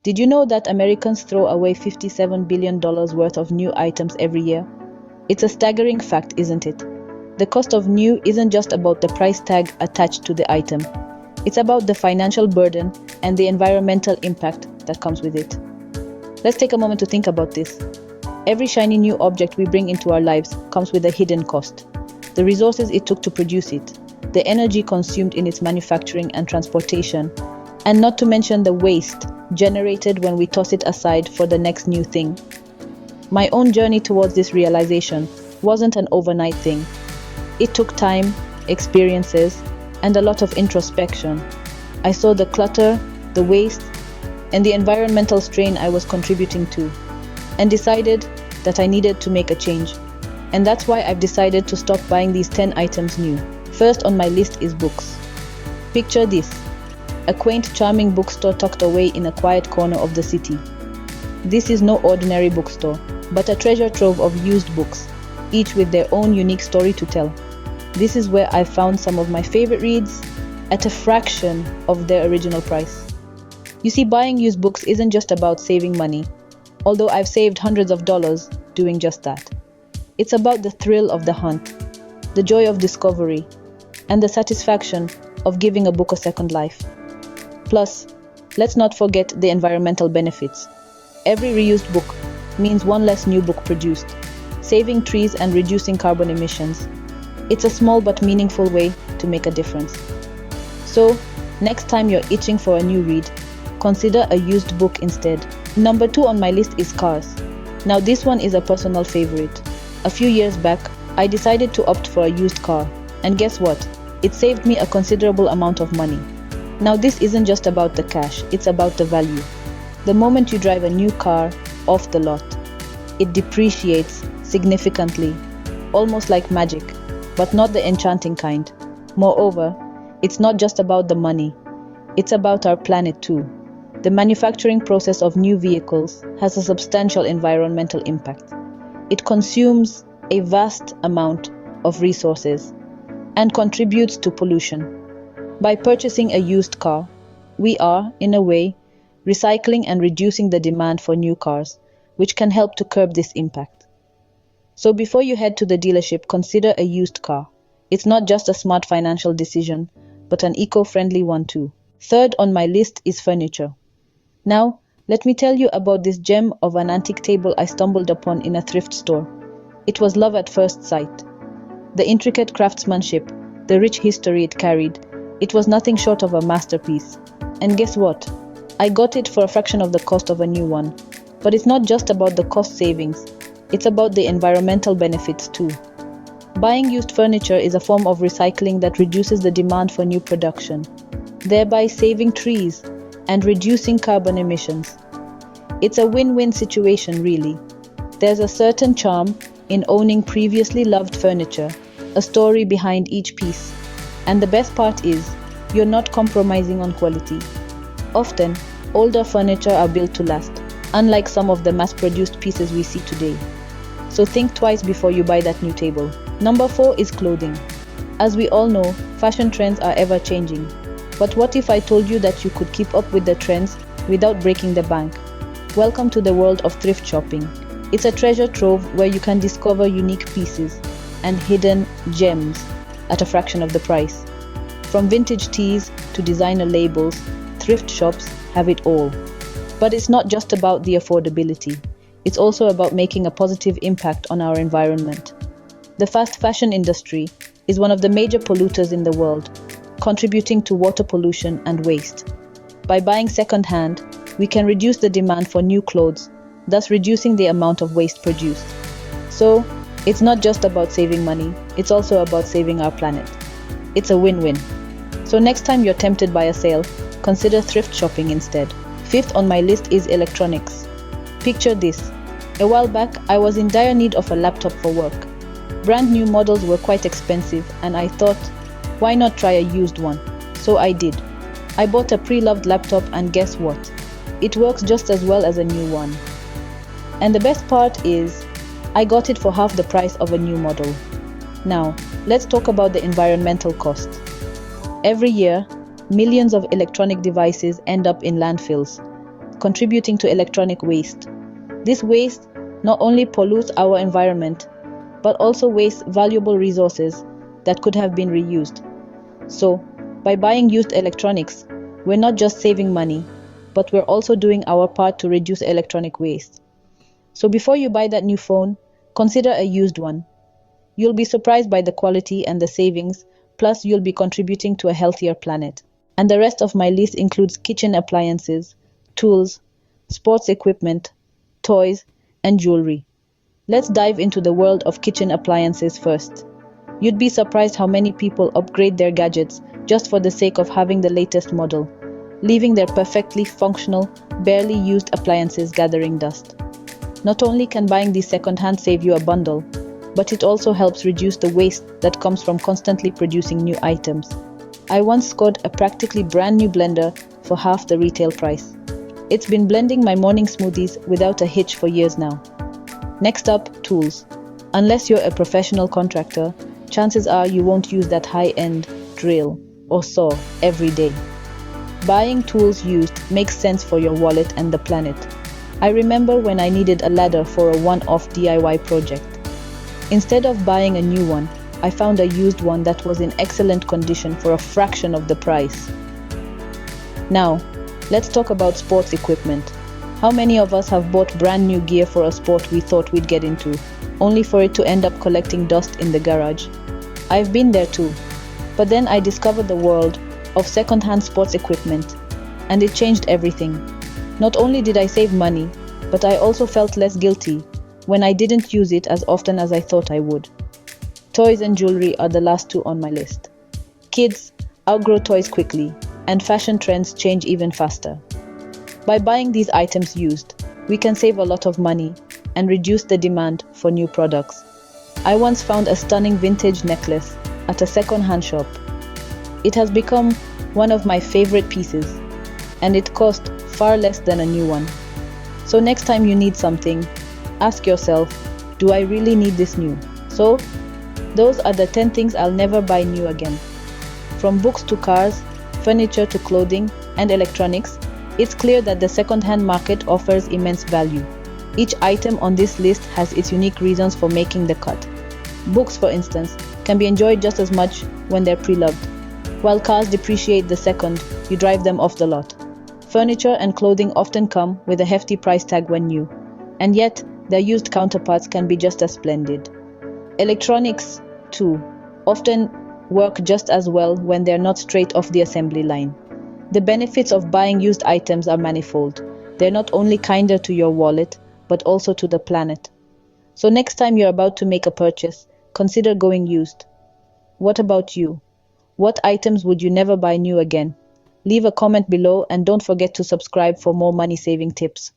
Did you know that Americans throw away $57 billion worth of new items every year? It's a staggering fact, isn't it? The cost of new isn't just about the price tag attached to the item. It's about the financial burden and the environmental impact that comes with it. Let's take a moment to think about this. Every shiny new object we bring into our lives comes with a hidden cost. The resources it took to produce it, the energy consumed in its manufacturing and transportation, and not to mention the waste generated when we toss it aside for the next new thing. My own journey towards this realization wasn't an overnight thing. It took time, experiences, and a lot of introspection. I saw the clutter, the waste, and the environmental strain I was contributing to, and decided that I needed to make a change. And that's why I've decided to stop buying these 10 items new. First on my list is books. Picture this: a quaint, charming bookstore tucked away in a quiet corner of the city. This is no ordinary bookstore, but a treasure trove of used books, each with their own unique story to tell. This is where I found some of my favorite reads at a fraction of their original price. You see, buying used books isn't just about saving money, although I've saved hundreds of dollars doing just that. It's about the thrill of the hunt, the joy of discovery, and the satisfaction of giving a book a second life. Plus, let's not forget the environmental benefits. Every reused book means one less new book produced, saving trees and reducing carbon emissions. It's a small but meaningful way to make a difference. So, next time you're itching for a new read, consider a used book instead. Number 2 on my list is cars. Now this one is a personal favorite. A few years back, I decided to opt for a used car. And guess what? It saved me a considerable amount of money. Now this isn't just about the cash, it's about the value. The moment you drive a new car off the lot, it depreciates significantly, almost like magic, but not the enchanting kind. Moreover, it's not just about the money, it's about our planet too. The manufacturing process of new vehicles has a substantial environmental impact. It consumes a vast amount of resources and contributes to pollution. By purchasing a used car, we are, in a way, recycling and reducing the demand for new cars, which can help to curb this impact. So before you head to the dealership, consider a used car. It's not just a smart financial decision, but an eco-friendly one too. Third on my list is furniture. Now, let me tell you about this gem of an antique table I stumbled upon in a thrift store. It was love at first sight. The intricate craftsmanship, the rich history it carried, it was nothing short of a masterpiece. And guess what? I got it for a fraction of the cost of a new one. But it's not just about the cost savings, it's about the environmental benefits too. Buying used furniture is a form of recycling that reduces the demand for new production, thereby saving trees and reducing carbon emissions. It's a win-win situation, really. There's a certain charm in owning previously loved furniture, a story behind each piece. And the best part is, you're not compromising on quality. Often, older furniture are built to last, unlike some of the mass-produced pieces we see today. So think twice before you buy that new table. Number 4 is clothing. As we all know, fashion trends are ever changing. But what if I told you that you could keep up with the trends without breaking the bank? Welcome to the world of thrift shopping. It's a treasure trove where you can discover unique pieces and hidden gems at a fraction of the price. From vintage tees to designer labels, thrift shops have it all. But it's not just about the affordability. It's also about making a positive impact on our environment. The fast fashion industry is one of the major polluters in the world, contributing to water pollution and waste. By buying second-hand, we can reduce the demand for new clothes, thus reducing the amount of waste produced. So, it's not just about saving money, it's also about saving our planet. It's a win-win. So next time you're tempted by a sale, consider thrift shopping instead. 5th on my list is electronics. Picture this. A while back, I was in dire need of a laptop for work. Brand new models were quite expensive, and I thought, why not try a used one? So I did. I bought a pre-loved laptop, and guess what? It works just as well as a new one. And the best part is, I got it for half the price of a new model. Now, let's talk about the environmental cost. Every year, millions of electronic devices end up in landfills, contributing to electronic waste. This waste not only pollutes our environment, but also wastes valuable resources that could have been reused. So, by buying used electronics, we're not just saving money, but we're also doing our part to reduce electronic waste. So before you buy that new phone, consider a used one. You'll be surprised by the quality and the savings, plus you'll be contributing to a healthier planet. And the rest of my list includes kitchen appliances, tools, sports equipment, toys, and jewelry. Let's dive into the world of kitchen appliances first. You'd be surprised how many people upgrade their gadgets just for the sake of having the latest model, leaving their perfectly functional, barely used appliances gathering dust. Not only can buying these second-hand save you a bundle, but it also helps reduce the waste that comes from constantly producing new items. I once scored a practically brand new blender for half the retail price. It's been blending my morning smoothies without a hitch for years now. Next up, tools. Unless you're a professional contractor, chances are you won't use that high-end drill or saw every day. Buying tools used makes sense for your wallet and the planet. I remember when I needed a ladder for a one-off DIY project. Instead of buying a new one, I found a used one that was in excellent condition for a fraction of the price. Now, let's talk about sports equipment. How many of us have bought brand new gear for a sport we thought we'd get into, only for it to end up collecting dust in the garage? I've been there too. But then I discovered the world of second-hand sports equipment, and it changed everything. Not only did I save money, but I also felt less guilty when I didn't use it as often as I thought I would. Toys and jewelry are the last two on my list. Kids outgrow toys quickly, and fashion trends change even faster. By buying these items used, we can save a lot of money and reduce the demand for new products. I once found a stunning vintage necklace at a second-hand shop. It has become one of my favorite pieces, and it cost far less than a new one. So next time you need something, ask yourself, do I really need this new? So, those are the 10 things I'll never buy new again. From books to cars, furniture to clothing and electronics, it's clear that the second-hand market offers immense value. Each item on this list has its unique reasons for making the cut. Books, for instance, can be enjoyed just as much when they're pre-loved, while cars depreciate the second you drive them off the lot. Furniture and clothing often come with a hefty price tag when new, and yet their used counterparts can be just as splendid. Electronics, too, often work just as well when they're not straight off the assembly line. The benefits of buying used items are manifold. They're not only kinder to your wallet, but also to the planet. So next time you're about to make a purchase, consider going used. What about you? What items would you never buy new again? Leave a comment below and don't forget to subscribe for more money-saving tips.